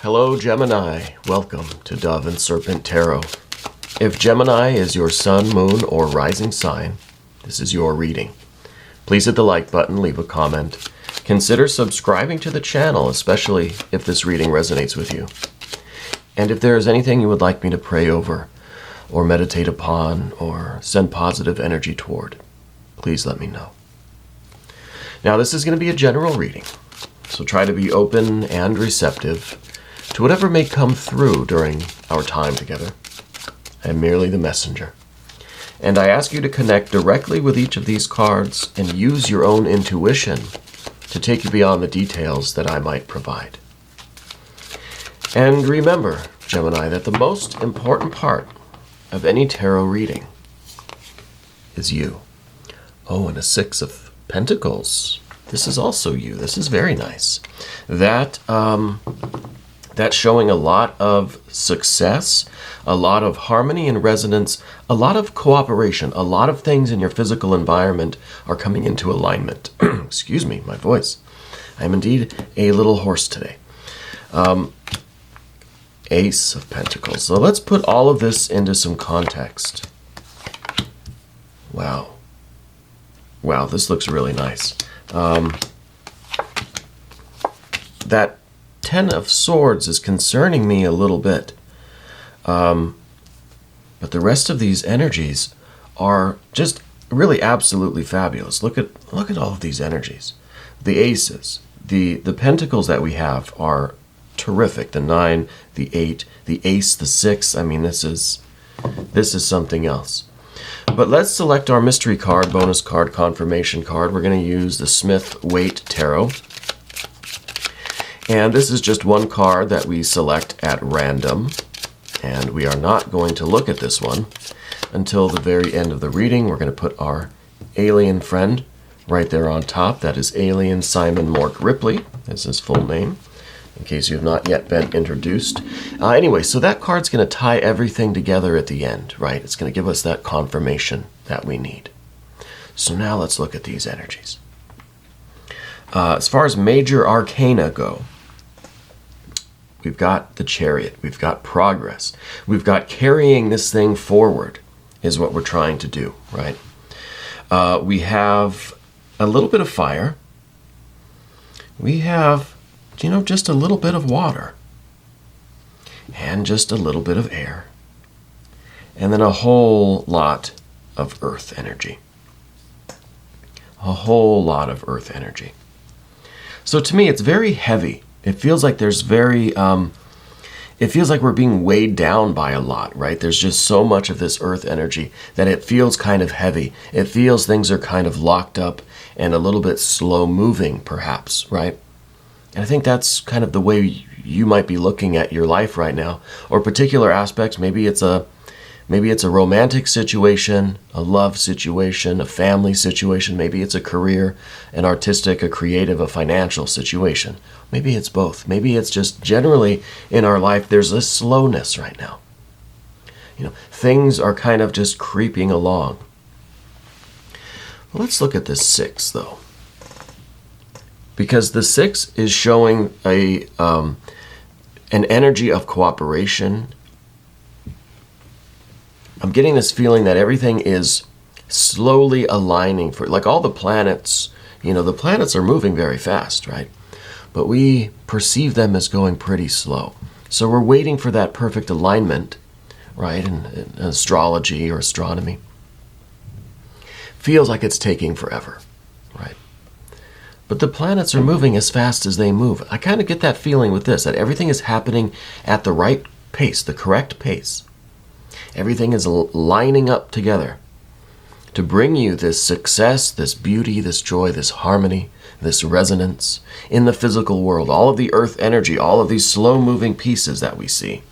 Hello, Gemini. Welcome to Dove and Serpent Tarot. If Gemini is your sun, moon, or rising sign, this is your reading. Please hit the like button, leave a comment. Consider subscribing to the channel, especially if this reading resonates with you. And if there is anything you would like me to pray over, or meditate upon, or send positive energy toward, please let me know. Now, this is going to be a general reading, so try to be open and receptive to whatever may come through during our time together. I am merely the messenger. And I ask you to connect directly with each of these cards and use your own intuition to take you beyond the details that I might provide. And remember, Gemini, that the most important part of any tarot reading is you. Oh, and a Six of Pentacles. This is also you. This is very nice. That's showing a lot of success, a lot of harmony and resonance, a lot of cooperation, a lot of things in your physical environment are coming into alignment. Excuse me, my voice. I'm indeed a little hoarse today. Ace of Pentacles. So let's put all of this into some context. Wow. Wow, this looks really nice. That Ten of Swords is concerning me a little bit. But the rest of these energies are just really absolutely fabulous. Look at all of these energies. The aces, the pentacles that we have are terrific. The 9, the 8, the ace, the 6. I mean, this is something else. But let's select our mystery card, bonus card, confirmation card. We're going to use the Smith-Waite Tarot. And this is just one card that we select at random. And we are not going to look at this one until the very end of the reading. We're going to put our alien friend right there on top. That is Alien Simon Mork Ripley. That's his full name, in case you have not yet been introduced. Anyway, so that card's going to tie everything together at the end, right? It's going to give us that confirmation that we need. So now let's look at these energies. As far as major arcana go, we've got the chariot, we've got progress, we've got carrying this thing forward is what we're trying to do, right? We have a little bit of fire. We have, just a little bit of water. And just a little bit of air. And then a whole lot of earth energy. A whole lot of earth energy. So to me, it's very heavy. It feels like there's it feels like we're being weighed down by a lot, right? There's just so much of this earth energy that it feels kind of heavy. It feels things are kind of locked up and a little bit slow moving, perhaps, right? And I think that's kind of the way you might be looking at your life right now, or particular aspects. Maybe it's a romantic situation, a love situation, a family situation. Maybe it's a career, an artistic, a creative, a financial situation. Maybe it's both. Maybe it's just generally in our life there's a slowness right now. Things are kind of just creeping along. Well, let's look at this 6, though. Because the 6 is showing an energy of cooperation. I'm getting this feeling that everything is slowly aligning for, like all the planets, the planets are moving very fast, right? But we perceive them as going pretty slow. So we're waiting for that perfect alignment, right? In astrology or astronomy. Feels like it's taking forever, right? But the planets are moving as fast as they move. I kind of get that feeling with this, that everything is happening at the right pace, the correct pace. Everything is lining up together to bring you this success, this beauty, this joy, this harmony, this resonance in the physical world. All of the earth energy, all of these slow-moving pieces that we see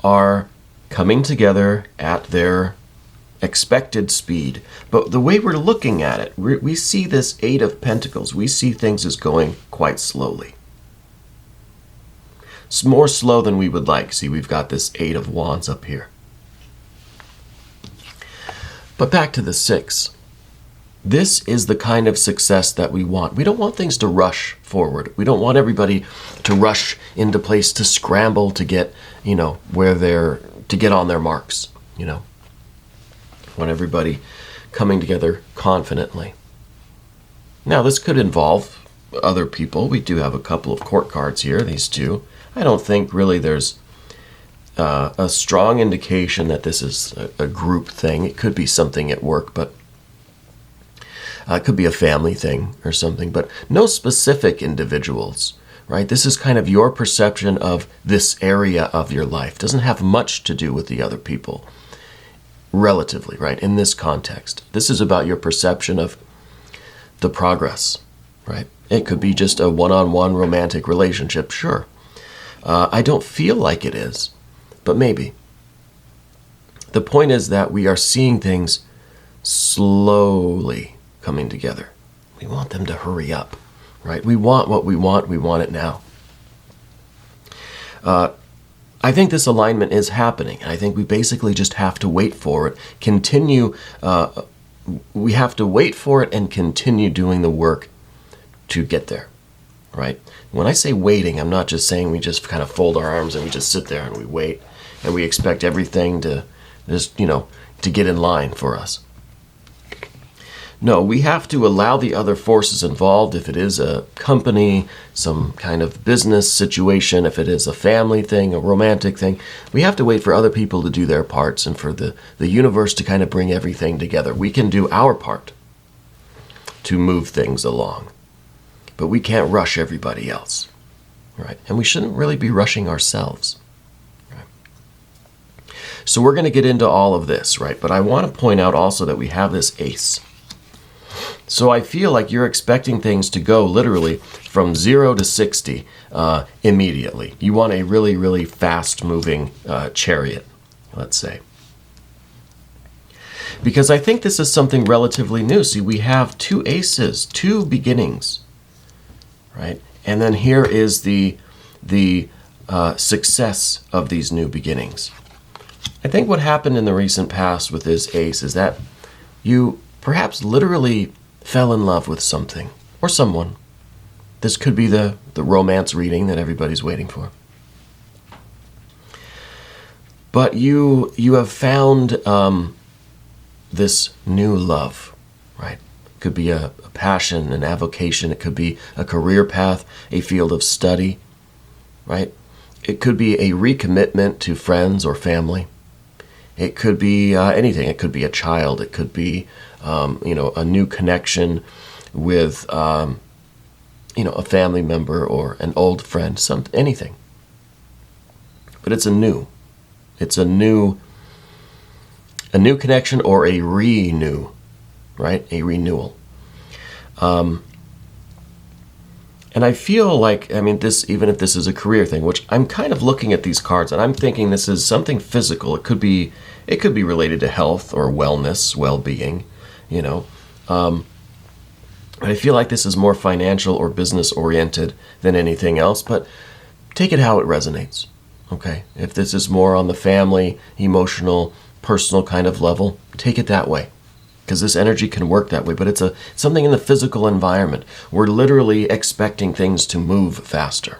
are coming together at their expected speed. But the way we're looking at it, we see this 8 of Pentacles. We see things as going quite slowly. It's more slow than we would like. See, we've got this 8 of Wands up here. But back to the 6. This is the kind of success that we want. We don't want things to rush forward. We don't want everybody to rush into place, to scramble to get, to get on their marks, We want everybody coming together confidently. Now, this could involve other people. We do have a couple of court cards here, these two. I don't think really there's a strong indication that this is a group thing. It could be something at work, but it could be a family thing or something, but no specific individuals, right? This is kind of your perception of this area of your life. It doesn't have much to do with the other people, relatively, right? In this context, this is about your perception of the progress, right? It could be just a one-on-one romantic relationship, sure. I don't feel like it is, but maybe. The point is that we are seeing things slowly coming together. We want them to hurry up, right? We want what we want it now. I think this alignment is happening. I think we basically just have to wait for it, we have to wait for it and continue doing the work to get there, right? When I say waiting, I'm not just saying we just kind of fold our arms and we just sit there and we wait and we expect everything to just, to get in line for us. No, we have to allow the other forces involved, if it is a company, some kind of business situation, if it is a family thing, a romantic thing, we have to wait for other people to do their parts and for the universe to kind of bring everything together. We can do our part to move things along, but we can't rush everybody else, right? And we shouldn't really be rushing ourselves. Right? So we're going to get into all of this, right? But I want to point out also that we have this ace. So I feel like you're expecting things to go literally from 0 to 60 immediately. You want a really, really fast-moving chariot, let's say. Because I think this is something relatively new. See, we have two aces, two beginnings, right? And then here is the success of these new beginnings. I think what happened in the recent past with this ace is that you perhaps literally fell in love with something or someone. This could be the romance reading that everybody's waiting for. But you have found this new love, right? It could be a passion, an avocation. It could be a career path, a field of study, right? It could be a recommitment to friends or family. It could be anything. It could be a child. It could be, a new connection with, a family member or an old friend, anything. But it's a new connection or a renew, right? A renewal. And I feel like, this, even if this is a career thing, which I'm kind of looking at these cards and I'm thinking this is something physical. It could be related to health or wellness, well-being, But I feel like this is more financial or business oriented than anything else, but take it how it resonates, okay? If this is more on the family, emotional, personal kind of level, take it that way. Because this energy can work that way, but it's something in the physical environment. We're literally expecting things to move faster,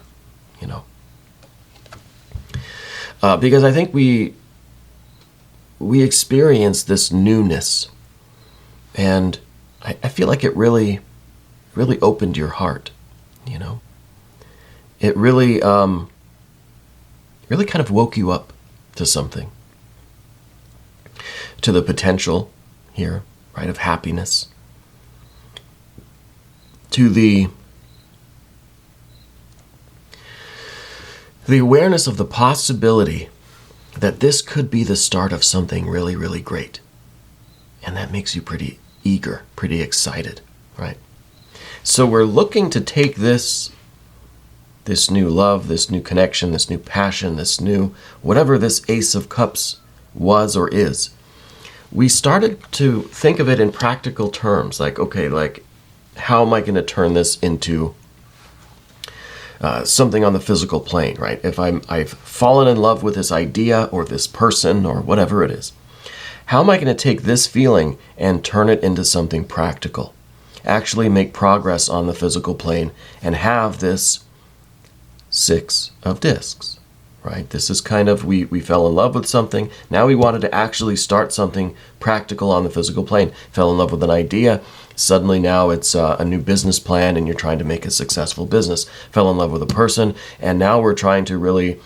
Because I think we experience this newness, and I feel like it really opened your heart, It really kind of woke you up to something, to the potential here, right, of happiness, to the awareness of the possibility that this could be the start of something really, really great. And that makes you pretty eager, pretty excited, right? So we're looking to take this new love, this new connection, this new passion, this new, whatever this Ace of Cups was or is. We started to think of it in practical terms, like, okay, like, how am I going to turn this into something on the physical plane, right? If I've fallen in love with this idea or this person or whatever it is, How am I going to take this feeling and turn it into something practical? Actually make progress on the physical plane and have this 6 of discs, right? This is kind of, we fell in love with something. Now we wanted to actually start something practical on the physical plane. Fell in love with an idea. Suddenly now it's a new business plan and you're trying to make a successful business. Fell in love with a person, and now we're trying to really,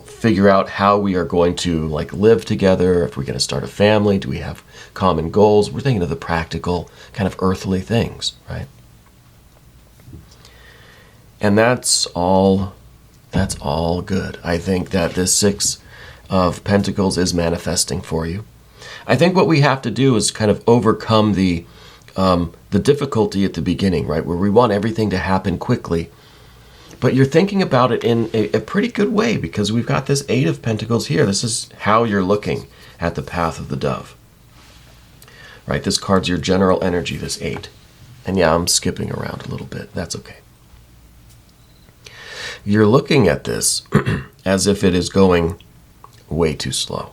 figure out how we are going to live together. If we're going to start a family, do we have common goals? We're thinking of the practical, kind of earthly things, right? And that's all good. I think that this 6 of Pentacles is manifesting for you. I think what we have to do is kind of overcome the difficulty at the beginning, right? Where we want everything to happen quickly. But you're thinking about it in a pretty good way, because we've got this 8 of Pentacles here. This is how you're looking at the path of the dove, right? This card's your general energy, this 8. And yeah, I'm skipping around a little bit. That's okay. You're looking at this as if it is going way too slow.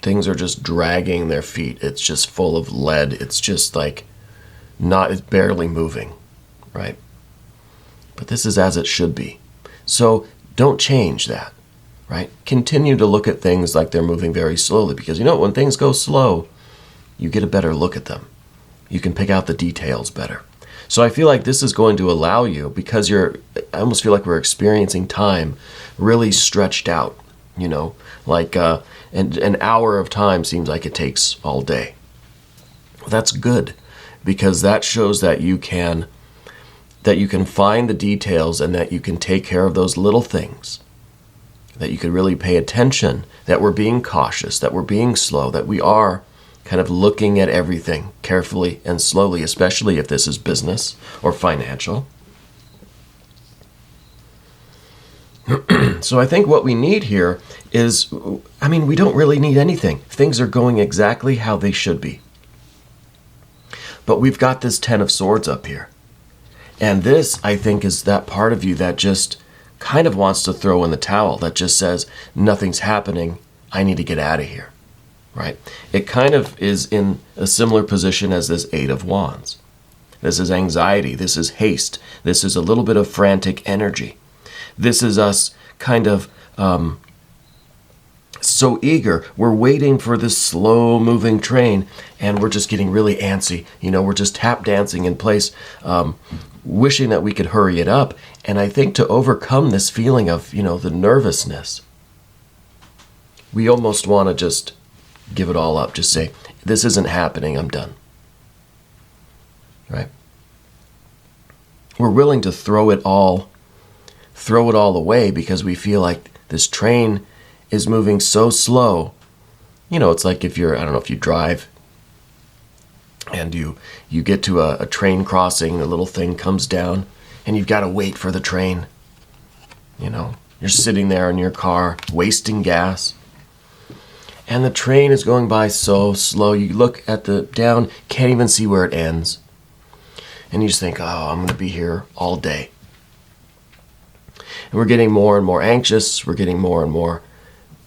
Things are just dragging their feet. It's just full of lead. It's just it's barely moving, right? But this is as it should be. So don't change that, right? Continue to look at things like they're moving very slowly, because when things go slow, you get a better look at them. You can pick out the details better. So I feel like this is going to allow you, because I almost feel like we're experiencing time really stretched out, an hour of time seems like it takes all day. That's good, because that shows that you can find the details and that you can take care of those little things, that you can really pay attention, that we're being cautious, that we're being slow, that we are kind of looking at everything carefully and slowly, especially if this is business or financial. So I think what we need here is, we don't really need anything. Things are going exactly how they should be. But we've got this 10 of Swords up here. And this, I think, is that part of you that just kind of wants to throw in the towel, that just says, nothing's happening, I need to get out of here, right? It kind of is in a similar position as this 8 of Wands. This is anxiety, this is haste, this is a little bit of frantic energy. This is us kind of so eager. We're waiting for this slow-moving train, and we're just getting really antsy. We're just tap dancing in place, wishing that we could hurry it up. And I think to overcome this feeling of, the nervousness, we almost want to just give it all up. Just say, this isn't happening, I'm done. Right? We're willing to throw it all away because we feel like this train is moving so slow. It's like if I don't know if you drive and you get to a train crossing, the little thing comes down and you've got to wait for the train. You're sitting there in your car wasting gas and the train is going by so slow. You look at the down, can't even see where it ends. And you just think, I'm going to be here all day. And we're getting more and more anxious. We're getting more and more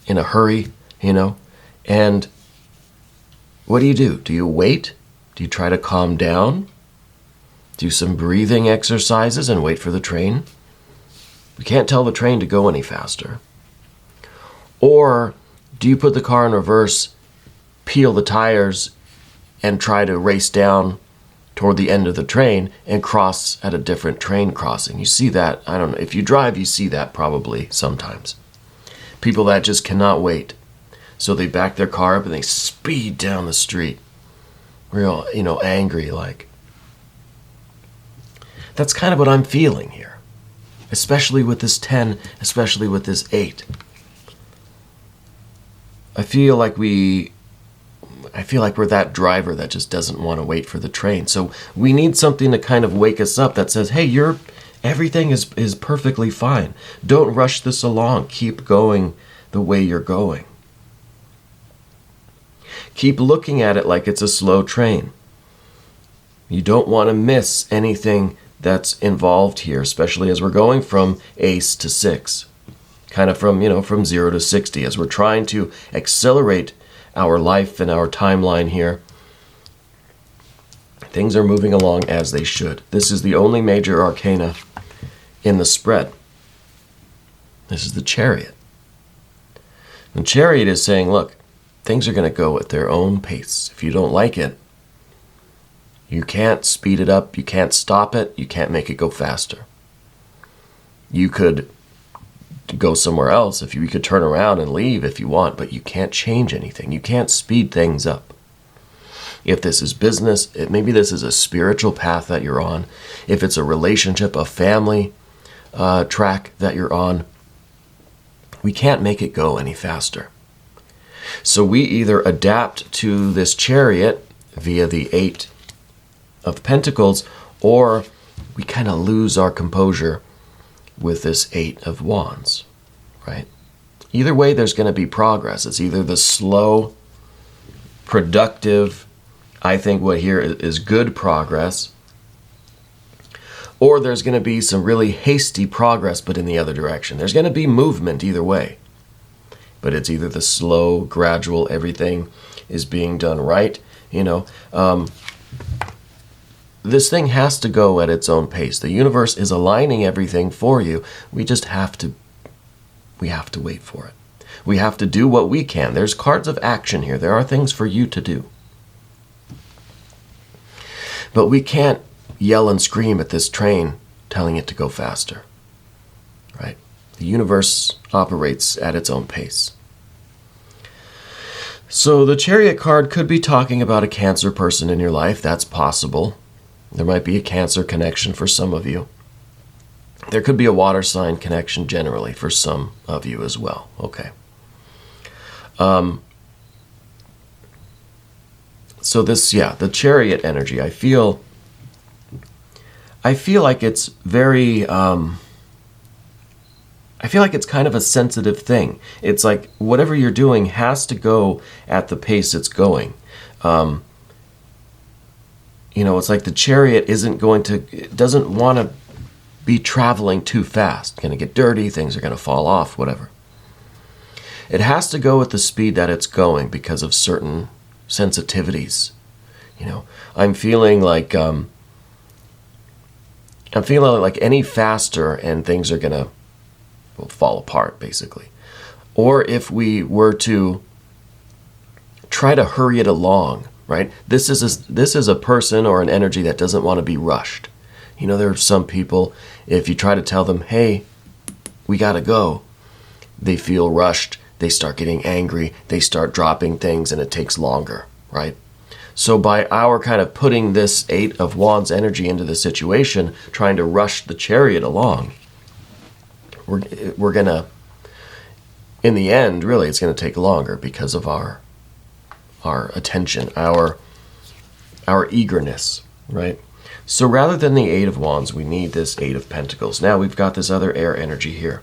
in a hurry, And what do? Do you wait? Do you try to calm down? Do some breathing exercises and wait for the train? We can't tell the train to go any faster. Or do you put the car in reverse, peel the tires, and try to race down toward the end of the train and cross at a different train crossing? You see that, I don't know, if you drive, you see that probably sometimes. People that just cannot wait. So they back their car up and they speed down the street. Real, angry like. That's kind of what I'm feeling here. Especially with this 10, especially with this 8. I feel like we're that driver that just doesn't want to wait for the train. So we need something to kind of wake us up that says, hey, everything is perfectly fine. Don't rush this along. Keep going the way you're going. Keep looking at it like it's a slow train. You don't want to miss anything that's involved here, especially as we're going from ace to 6. Kind of from 0 to 60, as we're trying to accelerate our life and our timeline here. Things are moving along as they should. This is the only major arcana in the spread. This is the chariot. The chariot is saying, look, things are going to go at their own pace. If you don't like it, you can't speed it up, you can't stop it, you can't make it go faster. You could go somewhere else, you could turn around and leave if you want, but you can't change anything. You can't speed things up. If this is business, maybe this is a spiritual path that you're on. If it's a relationship, a family track that you're on, we can't make it go any faster. So we either adapt to this chariot via the 8 of Pentacles, or we kind of lose our composure with this 8 of Wands, right? Either way, there's going to be progress. It's either the slow, productive, I think what here is good progress, or there's going to be some really hasty progress, but in the other direction. There's going to be movement either way, but it's either the slow, gradual, everything is being done right. This thing has to go at its own pace. The universe is aligning everything for you. We just have to wait for it. We have to do what we can. There's cards of action here. There are things for you to do. But we can't yell and scream at this train telling it to go faster, right? The universe operates at its own pace. So the Chariot card could be talking about a Cancer person in your life. That's possible. There might be a Cancer connection for some of you. There could be a water sign connection generally for some of you as well. Okay. So this, the Chariot energy, I feel like it's very, I feel like it's kind of a sensitive thing. It's like whatever you're doing has to go at the pace it's going. It's like the Chariot doesn't want to be traveling too fast. It's going to get dirty, things are going to fall off, whatever. It has to go at the speed that it's going because of certain sensitivities. I'm feeling like any faster and things are going to fall apart, basically. Or if we were to try to hurry it along, right? This is a person or an energy that doesn't want to be rushed. There are some people, if you try to tell them, hey, we got to go, they feel rushed, they start getting angry, they start dropping things, and it takes longer, right? So by our kind of putting this 8 of Wands energy into the situation, trying to rush the Chariot along, we're going to, in the end, really, it's going to take longer because of our attention, our eagerness, right? So rather than the 8 of Wands, we need this 8 of Pentacles. Now we've got this other air energy here.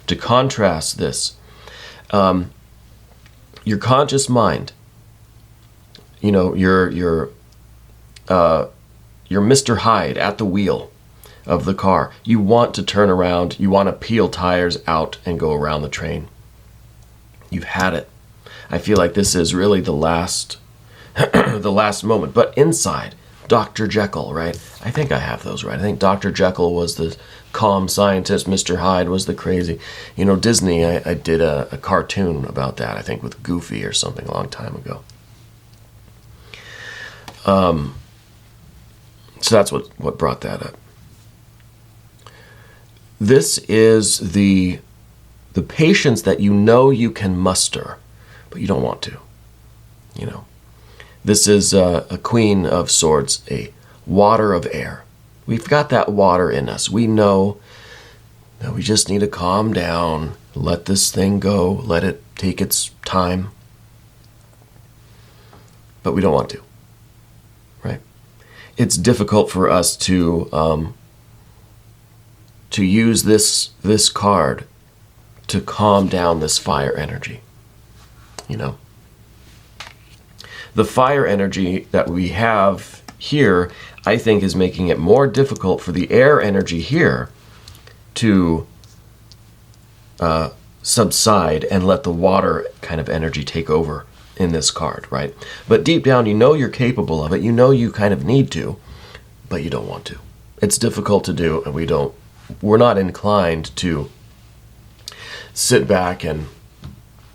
To contrast this, your conscious mind, you're Mr. Hyde at the wheel of the car. You want to turn around, you want to peel tires out and go around the train. You've had it. I feel like this is really the last moment. But inside, Dr. Jekyll, right? I think I have those right. I think Dr. Jekyll was the calm scientist. Mr. Hyde was the crazy. Disney, I did a cartoon about that, I think with Goofy or something a long time ago. So that's what brought that up. This is the patience that you can muster, but you don't want to. This is a Queen of Swords, a water of air. We've got that water in us. We know that we just need to calm down, let this thing go, let it take its time. But we don't want to, right? It's difficult for us to use this card to calm down this fire energy, The fire energy that we have here, I think, is making it more difficult for the air energy here to subside and let the water kind of energy take over in this card, right? But deep down, you know you're capable of it. You know you kind of need to, but you don't want to. It's difficult to do, and we're not inclined to sit back and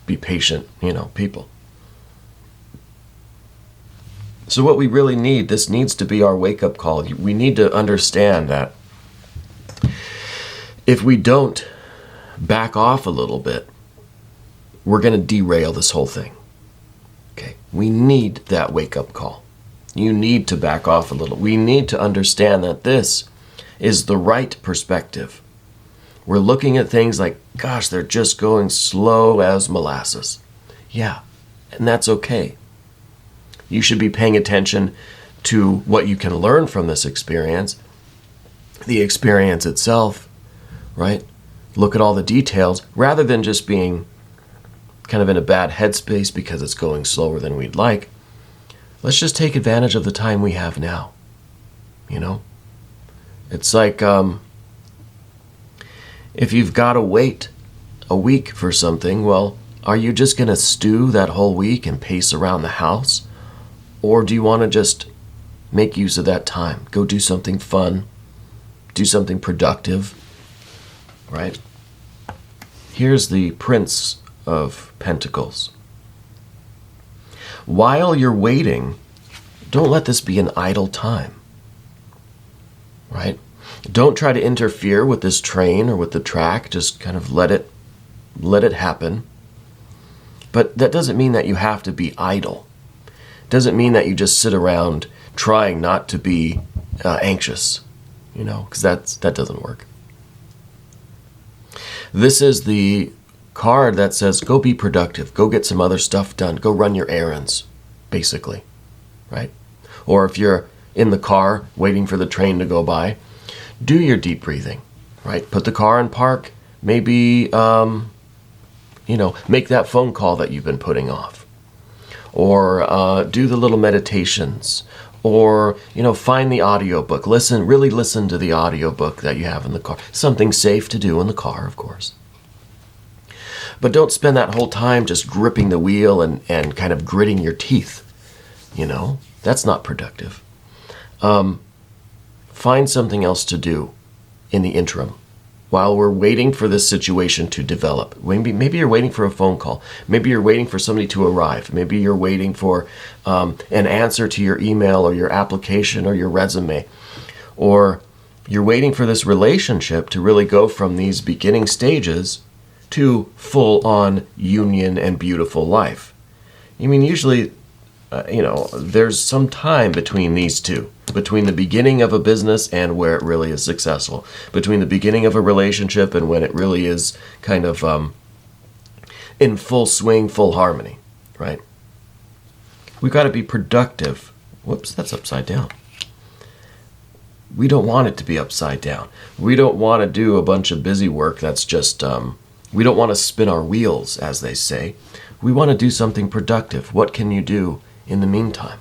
be patient, people. So what we really need, this needs to be our wake-up call. We need to understand that if we don't back off a little bit, we're going to derail this whole thing. Okay? We need that wake-up call. You need to back off a little. We need to understand that this is the right perspective. We're looking at things like, gosh, they're just going slow as molasses. Yeah, and that's okay. You should be paying attention to what you can learn from this experience, the experience itself, right? Look at all the details rather than just being kind of in a bad headspace because it's going slower than we'd like. Let's just take advantage of the time we have now. It's like if you've got to wait a week for something, well, are you just going to stew that whole week and pace around the house? Or do you want to just make use of that time? Go do something fun, do something productive, right? Here's the Prince of Pentacles. While you're waiting, don't let this be an idle time, right? Don't try to interfere with this train or with the track. Just kind of let it happen. But that doesn't mean that you have to be idle. It doesn't mean that you just sit around trying not to be anxious, because that doesn't work. This is the card that says, go be productive, go get some other stuff done, go run your errands, basically, right? Or if you're in the car waiting for the train to go by, do your deep breathing, right? Put the car in park, maybe, make that phone call that you've been putting off. Or do the little meditations. Or, find the audiobook. Really listen to the audiobook that you have in the car. Something safe to do in the car, of course. But don't spend that whole time just gripping the wheel and kind of gritting your teeth. That's not productive. Find something else to do in the interim while we're waiting for this situation to develop. Maybe you're waiting for a phone call. Maybe you're waiting for somebody to arrive. Maybe you're waiting for an answer to your email or your application or your resume. Or you're waiting for this relationship to really go from these beginning stages to full-on union and beautiful life. Usually, there's some time between these two, between the beginning of a business and where it really is successful, between the beginning of a relationship and when it really is kind of in full swing, full harmony, right? We've got to be productive. Whoops, that's upside down. We don't want it to be upside down. We don't want to do a bunch of busy work that's just, we don't want to spin our wheels, as they say. We want to do something productive. What can you do in the meantime?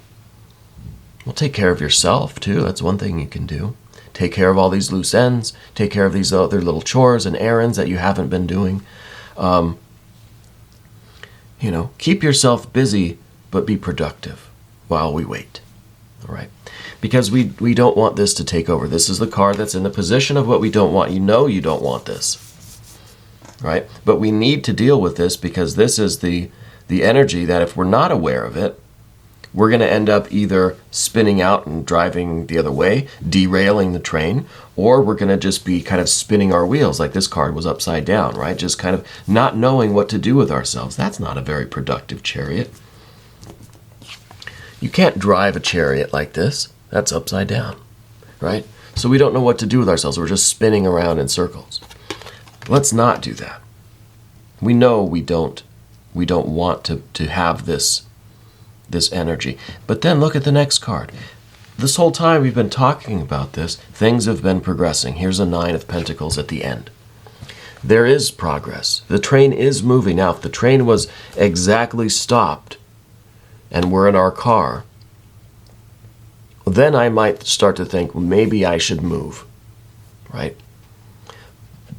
Well, take care of yourself, too. That's one thing you can do. Take care of all these loose ends. Take care of these other little chores and errands that you haven't been doing. Keep yourself busy, but be productive while we wait. All right? Because we don't want this to take over. This is the card that's in the position of what we don't want. You don't want this. Right? But we need to deal with this because this is the energy that if we're not aware of it, we're going to end up either spinning out and driving the other way, derailing the train, or we're going to just be kind of spinning our wheels like this card was upside down, right? Just kind of not knowing what to do with ourselves. That's not a very productive chariot. You can't drive a chariot like this. That's upside down, right? So we don't know what to do with ourselves. We're just spinning around in circles. Let's not do that. We know we don't want to have this energy. But then look at the next card. This whole time we've been talking about this, things have been progressing. Here's a 9 of Pentacles at the end. There is progress. The train is moving. Now, if the train was exactly stopped and we're in our car, then I might start to think, well, maybe I should move, right?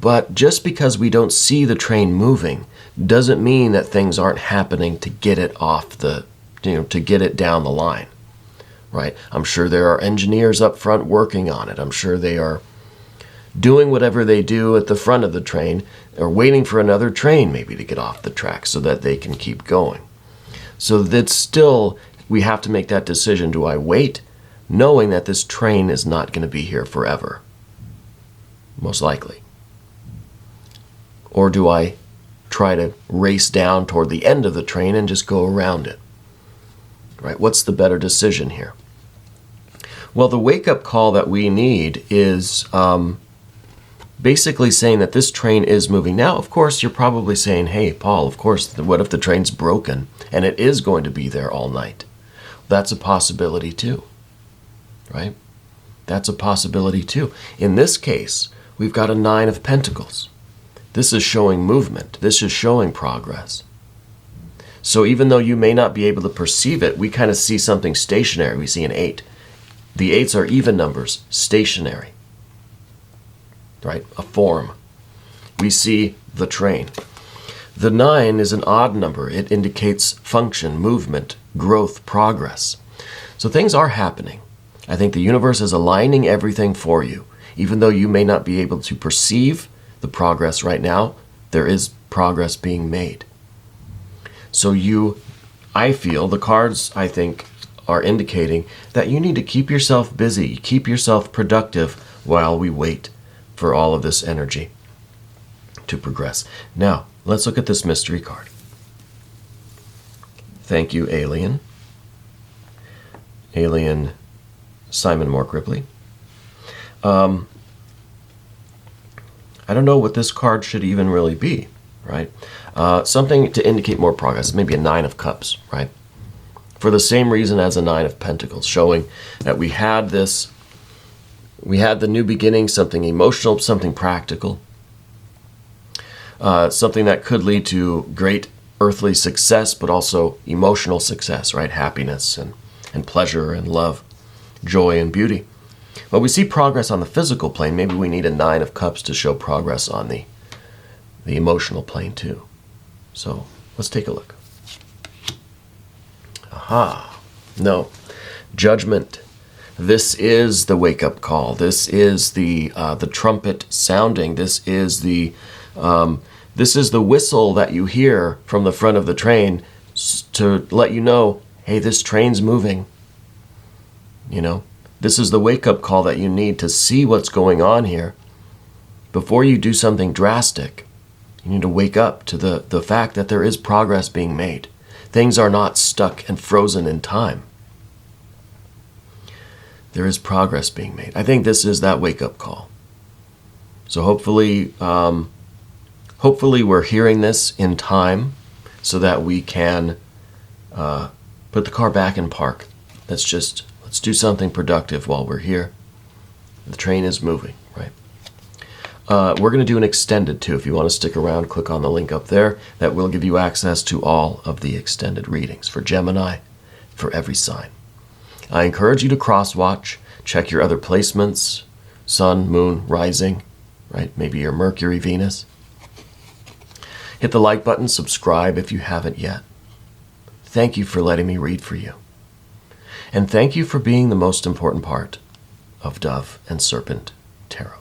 But just because we don't see the train moving doesn't mean that things aren't happening to get it to get it down the line, right? I'm sure there are engineers up front working on it. I'm sure they are doing whatever they do at the front of the train, or waiting for another train maybe to get off the track so that they can keep going. So that still, we have to make that decision. Do I wait, knowing that this train is not going to be here forever? Most likely. Or do I try to race down toward the end of the train and just go around it? Right? What's the better decision here? Well, the wake-up call that we need is basically saying that this train is moving. Now, of course, you're probably saying, hey, Paul, of course, what if the train's broken and it is going to be there all night? That's a possibility too, right? That's a possibility too. In this case, we've got a 9 of Pentacles. This is showing movement. This is showing progress. So even though you may not be able to perceive it, we kind of see something stationary. We see an 8. The 8s are even numbers, stationary, right? A form. We see the train. The 9 is an odd number. It indicates function, movement, growth, progress. So things are happening. I think the universe is aligning everything for you. Even though you may not be able to perceive the progress right now, there is progress being made. So I feel, the cards, I think, are indicating that you need to keep yourself busy, keep yourself productive while we wait for all of this energy to progress. Now, let's look at this mystery card. Thank you, Alien. Alien Simon Mork Ripley. I don't know what this card should even really be, right? Something to indicate more progress, maybe a 9 of Cups, right? For the same reason as a 9 of Pentacles, showing that we had the new beginning, something emotional, something practical, something that could lead to great earthly success, but also emotional success, right? Happiness and pleasure and love, joy and beauty. But we see progress on the physical plane. Maybe we need a 9 of Cups to show progress on the emotional plane too. So let's take a look. Aha. No. Judgment. This is the wake-up call. This is the trumpet sounding. This is the whistle that you hear from the front of the train to let you know, hey, this train's moving. You know, this is the wake-up call that you need to see what's going on here. Before you do something drastic, you need to wake up to the fact that there is progress being made. Things are not stuck and frozen in time. There is progress being made. I think this is that wake-up call. So hopefully we're hearing this in time so that we can put the car back in park. Let's do something productive while we're here. The train is moving, right? We're going to do an extended too. If you want to stick around, click on the link up there. That will give you access to all of the extended readings for Gemini, for every sign. I encourage you to cross-watch, check your other placements, sun, moon, rising, right? Maybe your Mercury, Venus. Hit the like button, subscribe if you haven't yet. Thank you for letting me read for you. And thank you for being the most important part of Dove and Serpent Tarot.